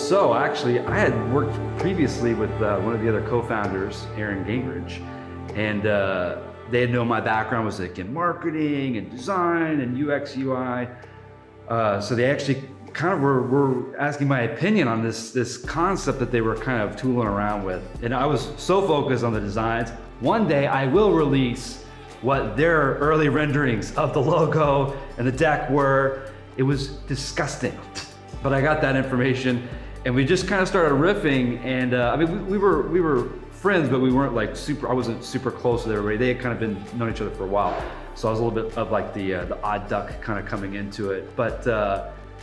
So actually, I had worked previously with one of the other co-founders, Aaron Gingrich, and they had known my background was like in marketing and design and UX, UI. So they actually kind of were asking my opinion on this concept that they were kind of tooling around with. And I was so focused on the designs. One day I will release what their early renderings of the logo and the deck were. It was disgusting, but I got that information and we just kind of started riffing. And I mean, we were friends, but we weren't like I wasn't super close with everybody. They had kind of been known each other for a while. So I was a little bit of like the odd duck kind of coming into it. But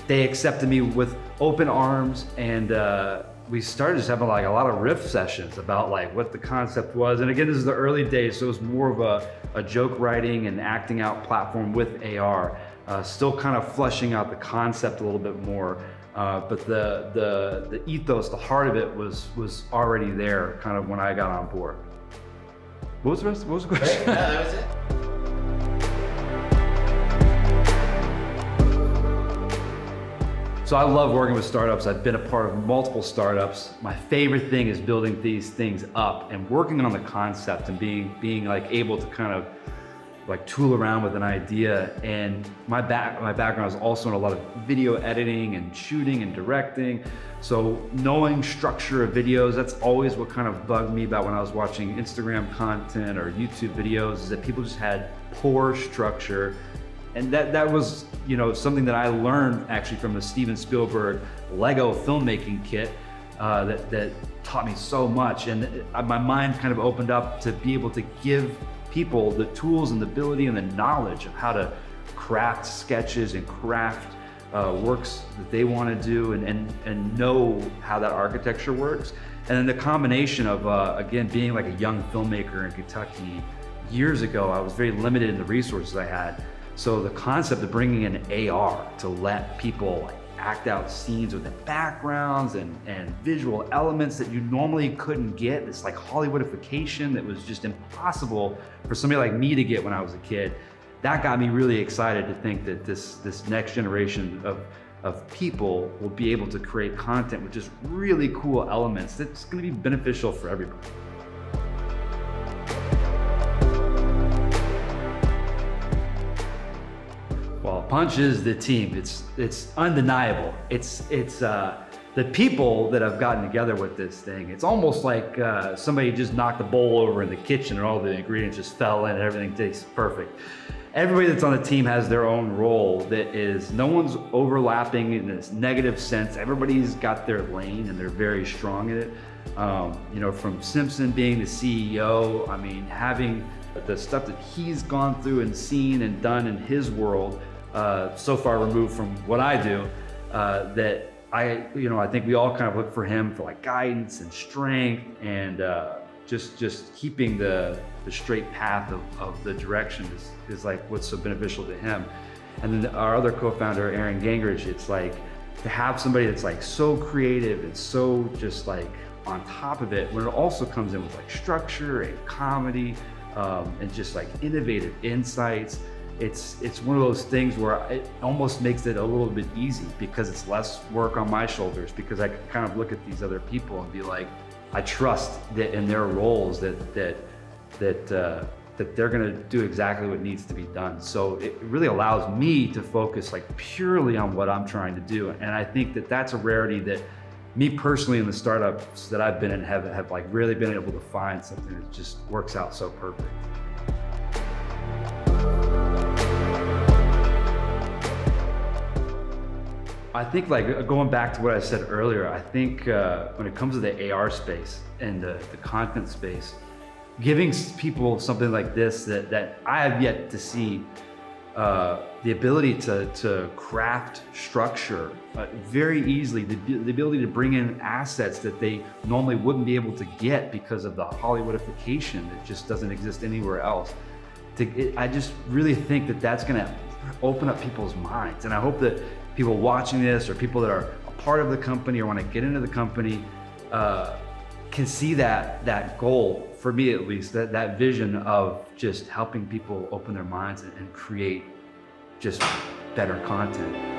they accepted me with open arms, and we started just having like a lot of riff sessions about like what the concept was. And again, this is the early days, so it was more of a joke writing and acting out platform with AR. Still kind of fleshing out the concept a little bit more. But the ethos, the heart of it was already there kind of when I got on board. What was the rest? What was the question? No, that was it. So I love working with startups. I've been a part of multiple startups. My favorite thing is building these things up and working on the concept and being like able to kind of like tool around with an idea. And my background is also in a lot of video editing and shooting and directing. So knowing structure of videos, that's always what kind of bugged me about when I was watching Instagram content or YouTube videos, is that people just had poor structure. And that was, you know, something that I learned actually from the Steven Spielberg Lego filmmaking kit that taught me so much. And my mind kind of opened up to be able to give people the tools and the ability and the knowledge of how to craft sketches and craft works that they want to do and know how that architecture works. And then the combination of, again, being like a young filmmaker in Kentucky years ago, I was very limited in the resources I had. So the concept of bringing in AR to let people like act out scenes with the backgrounds and visual elements that you normally couldn't get, this like Hollywoodification that was just impossible for somebody like me to get when I was a kid. That got me really excited to think that this next generation of people will be able to create content with just really cool elements that's going to be beneficial for everybody. Well, Punch is the team. It's undeniable. It's the people that have gotten together with this thing. It's almost like somebody just knocked a bowl over in the kitchen and all the ingredients just fell in and everything tastes perfect. Everybody that's on the team has their own role that is, no one's overlapping in this negative sense. Everybody's got their lane and they're very strong in it. You know, from Simpson being the CEO, I mean, having the stuff that he's gone through and seen and done in his world, so far removed from what I do, that I think we all kind of look for him for like guidance and strength and just keeping the straight path of the direction is like what's so beneficial to him. And then our other co-founder, Aaron Gingrich, it's like to have somebody that's like so creative and so just like on top of it, when it also comes in with like structure and comedy and just like innovative insights. It's one of those things where it almost makes it a little bit easy because it's less work on my shoulders, because I can kind of look at these other people and be like, I trust that in their roles that they're gonna do exactly what needs to be done. So it really allows me to focus like purely on what I'm trying to do. And I think that that's a rarity that me personally in the startups that I've been in have like really been able to find something that just works out so perfect. I think like going back to what I said earlier, I think when it comes to the AR space and the content space, giving people something like this that I have yet to see, the ability to craft structure very easily, the ability to bring in assets that they normally wouldn't be able to get because of the Hollywoodification that just doesn't exist anywhere else. I just really think that that's gonna open up people's minds. And I hope that people watching this or people that are a part of the company or want to get into the company can see that goal, for me at least, that vision of just helping people open their minds and create just better content.